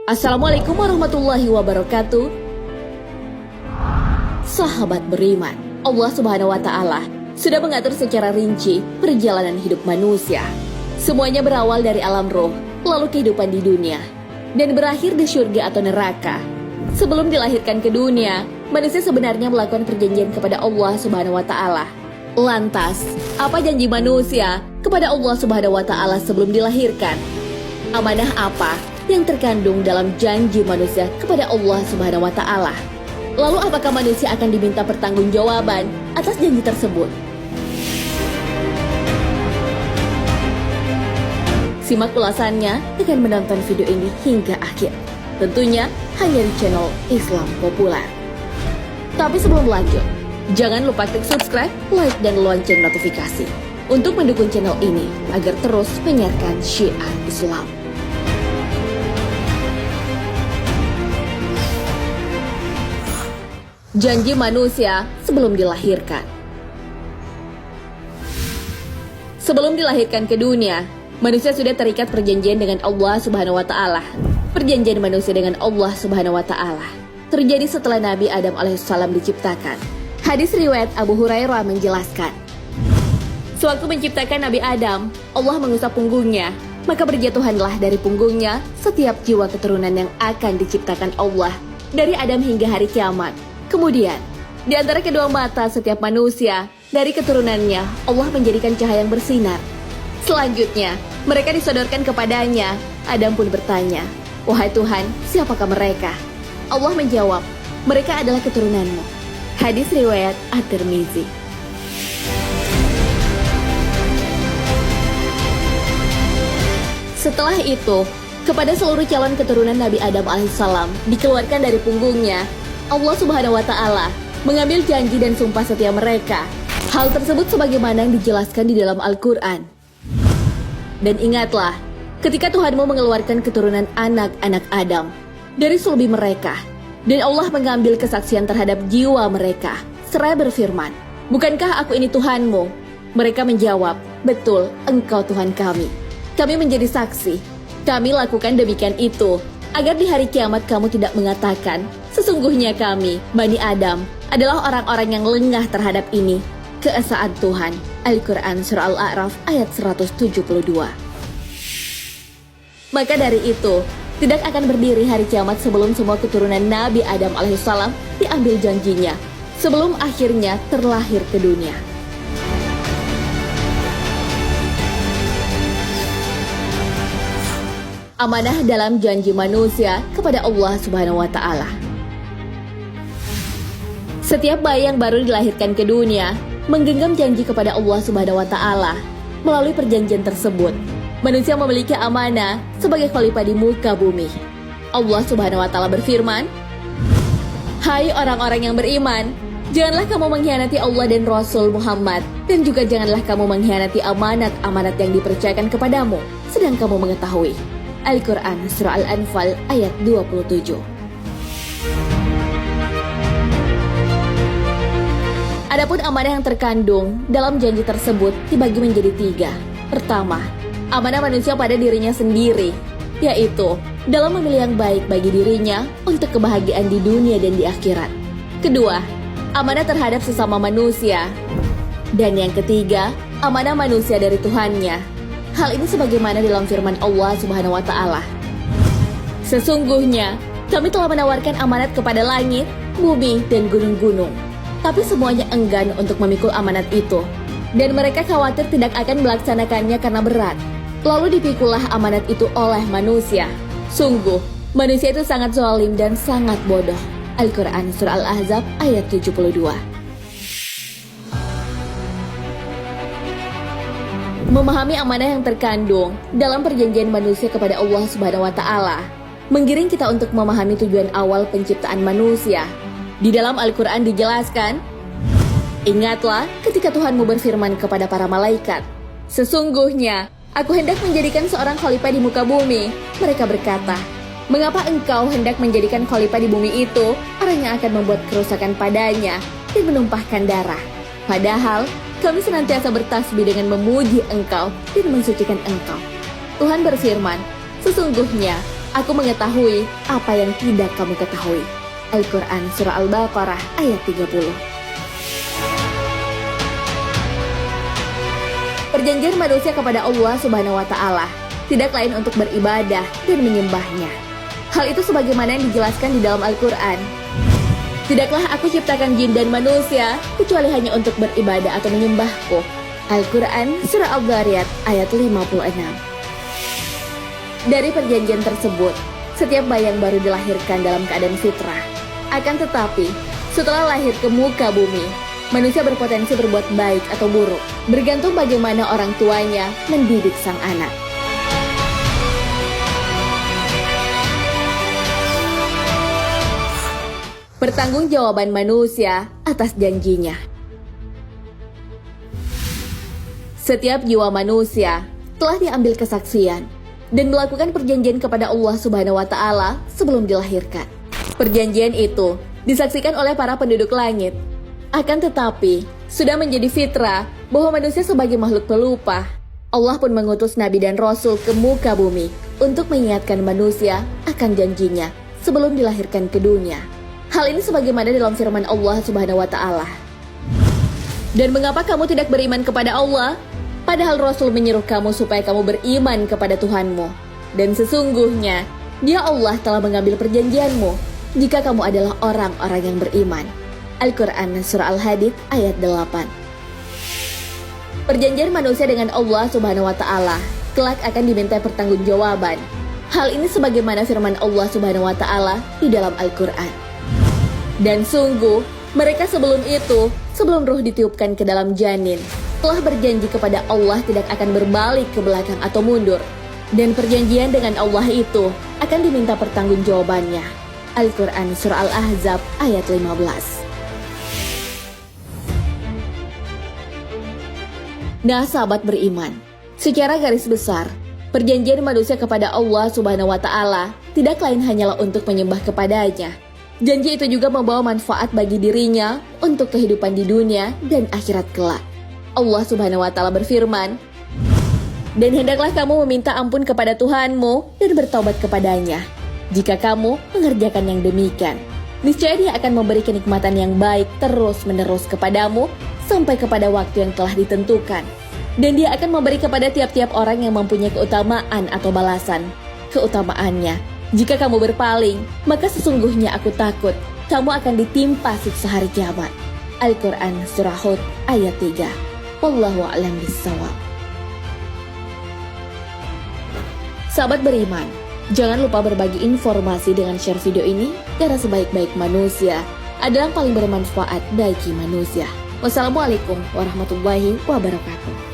Assalamualaikum warahmatullahi wabarakatuh. Sahabat beriman, Allah Subhanahu wa Ta'ala sudah mengatur secara rinci perjalanan hidup manusia. Semuanya berawal dari alam roh, lalu kehidupan di dunia, dan berakhir di surga atau neraka. Sebelum dilahirkan ke dunia, manusia sebenarnya melakukan perjanjian kepada Allah Subhanahu wa Ta'ala. Lantas, apa janji manusia kepada Allah Subhanahu wa Ta'ala sebelum dilahirkan? Amanah apa yang terkandung dalam janji manusia kepada Allah Subhanahu wa Ta'ala? Lalu apakah manusia akan diminta pertanggungjawaban atas janji tersebut? Simak ulasannya dengan menonton video ini hingga akhir. Tentunya hanya di channel Islam Populer. Tapi sebelum lanjut, jangan lupa klik subscribe, like, dan lonceng notifikasi untuk mendukung channel ini agar terus menyiarkan syiar Islam. Janji manusia sebelum dilahirkan. Sebelum dilahirkan ke dunia, manusia sudah terikat perjanjian dengan Allah Subhanahu wa Ta'ala. Perjanjian manusia dengan Allah Subhanahu wa Ta'ala terjadi setelah Nabi Adam alaihissalam diciptakan. Hadis riwayat Abu Hurairah menjelaskan, sewaktu menciptakan Nabi Adam, Allah mengusap punggungnya, maka berjatuhanlah dari punggungnya setiap jiwa keturunan yang akan diciptakan Allah dari Adam hingga hari kiamat. Kemudian, di antara kedua mata setiap manusia, dari keturunannya, Allah menjadikan cahaya yang bersinar. Selanjutnya, mereka disodorkan kepadanya. Adam pun bertanya, "Wahai Tuhan, siapakah mereka?" Allah menjawab, "Mereka adalah keturunanmu." Hadis riwayat At-Tirmizi. Setelah itu, kepada seluruh calon keturunan Nabi Adam alaihissalam dikeluarkan dari punggungnya, Allah Subhanahu wa Ta'ala mengambil janji dan sumpah setia mereka. Hal tersebut sebagaimana yang dijelaskan di dalam Al-Quran. Dan ingatlah, ketika Tuhanmu mengeluarkan keturunan anak-anak Adam dari sulbi mereka, dan Allah mengambil kesaksian terhadap jiwa mereka, seraya berfirman, "Bukankah aku ini Tuhanmu?" Mereka menjawab, "Betul, Engkau Tuhan kami. Kami menjadi saksi. Kami lakukan demikian itu, agar di hari kiamat kamu tidak mengatakan, sesungguhnya kami, Bani Adam, adalah orang-orang yang lengah terhadap ini." Keesaan Tuhan. Al-Quran Surah Al-A'raf ayat 172. Maka dari itu, tidak akan berdiri hari kiamat sebelum semua keturunan Nabi Adam alaihissalam diambil janjinya, sebelum akhirnya terlahir ke dunia. Amanah dalam janji manusia kepada Allah Subhanahu wa Ta'ala. Setiap bayi yang baru dilahirkan ke dunia menggenggam janji kepada Allah Subhanahu wa Ta'ala. Melalui perjanjian tersebut, manusia memiliki amanah sebagai khalifah di muka bumi. Allah Subhanahu wa Ta'ala berfirman, "Hai orang-orang yang beriman, janganlah kamu mengkhianati Allah dan Rasul Muhammad, dan juga janganlah kamu mengkhianati amanat-amanat yang dipercayakan kepadamu, sedang kamu mengetahui." Al-Quran Surah Al-Anfal ayat 27. Adapun amanah yang terkandung dalam janji tersebut dibagi menjadi 3. Pertama, amanah manusia pada dirinya sendiri, yaitu dalam memilih yang baik bagi dirinya untuk kebahagiaan di dunia dan di akhirat. Kedua, amanah terhadap sesama manusia. Dan yang ketiga, amanah manusia dari Tuhannya. Hal ini sebagaimana dalam firman Allah Subhanahu wa Ta'ala, "Sesungguhnya kami telah menawarkan amanat kepada langit, bumi, dan gunung-gunung. Tapi semuanya enggan untuk memikul amanat itu, dan mereka khawatir tidak akan melaksanakannya karena berat. Lalu dipikulah amanat itu oleh manusia. Sungguh, manusia itu sangat zalim dan sangat bodoh." Al-Quran Surah Al-Ahzab ayat 72. Memahami amanah yang terkandung dalam perjanjian manusia kepada Allah Subhanahu wa Ta'ala menggiring kita untuk memahami tujuan awal penciptaan manusia. Di dalam Al-Quran dijelaskan, "Ingatlah ketika Tuhanmu berfirman kepada para malaikat, sesungguhnya aku hendak menjadikan seorang khalifah di muka bumi." Mereka berkata, "Mengapa engkau hendak menjadikan khalifah di bumi itu orang yang akan membuat kerusakan padanya dan menumpahkan darah? Padahal kami senantiasa bertasbih dengan memuji engkau dan mensucikan engkau." Tuhan berfirman, "Sesungguhnya Aku mengetahui apa yang tidak kamu ketahui. Al-Quran Surah Al-Baqarah ayat 30. Perjanjian manusia kepada Allah Subhanahu wa Ta'ala tidak lain untuk beribadah dan menyembahnya. Hal itu sebagaimana yang dijelaskan di dalam Al-Quran. Tidaklah aku ciptakan jin dan manusia kecuali hanya untuk beribadah atau menyembahku. Al-Quran Surah Al-Dhariyat ayat 56. Dari perjanjian tersebut, setiap bayi yang baru dilahirkan dalam keadaan fitrah. Akan tetapi, setelah lahir ke muka bumi, manusia berpotensi berbuat baik atau buruk, bergantung bagaimana orang tuanya mendidik sang anak. Pertanggungjawaban manusia atas janjinya. Setiap jiwa manusia telah diambil kesaksian dan melakukan perjanjian kepada Allah Subhanahu wa Ta'ala sebelum dilahirkan. Perjanjian itu disaksikan oleh para penduduk langit. Akan tetapi, sudah menjadi fitrah bahwa manusia sebagai makhluk pelupa. Allah pun mengutus nabi dan rasul ke muka bumi untuk mengingatkan manusia akan janjinya sebelum dilahirkan ke dunia. Hal ini sebagaimana dalam firman Allah Subhanahu wa Ta'ala. Dan mengapa kamu tidak beriman kepada Allah? Padahal Rasul menyuruh kamu supaya kamu beriman kepada Tuhanmu. Dan sesungguhnya, Dia Allah telah mengambil perjanjianmu jika kamu adalah orang-orang yang beriman. Al-Quran Surah Al-Hadid ayat 8. Perjanjian manusia dengan Allah Subhanahu wa Ta'ala kelak akan diminta pertanggungjawaban. Hal ini sebagaimana firman Allah Subhanahu wa Ta'ala di dalam Al-Quran. Dan sungguh, mereka sebelum itu, sebelum ruh ditiupkan ke dalam janin, telah berjanji kepada Allah tidak akan berbalik ke belakang atau mundur. Dan perjanjian dengan Allah itu akan diminta pertanggungjawabannya. Al-Quran Surah Al-Ahzab ayat 15. Nah, sahabat beriman, secara garis besar, perjanjian manusia kepada Allah Subhanahu wa Ta'ala tidak lain hanyalah untuk menyembah kepadanya. Janji itu juga membawa manfaat bagi dirinya untuk kehidupan di dunia dan akhirat kelak. Allah Subhanahu wa Ta'ala berfirman, "Dan hendaklah kamu meminta ampun kepada Tuhanmu dan bertobat kepadanya. Jika kamu mengerjakan yang demikian, niscaya Dia akan memberi kenikmatan yang baik terus-menerus kepadamu sampai kepada waktu yang telah ditentukan. Dan Dia akan memberi kepada tiap-tiap orang yang mempunyai keutamaan atau balasan. Keutamaannya, jika kamu berpaling, maka sesungguhnya aku takut kamu akan ditimpa siksa hari kiamat." Al-Quran Surah Hud ayat 3. Wallahu a'lam bishawab. Sahabat beriman, jangan lupa berbagi informasi dengan share video ini, karena sebaik-baik manusia adalah yang paling bermanfaat bagi manusia. Wassalamualaikum warahmatullahi wabarakatuh.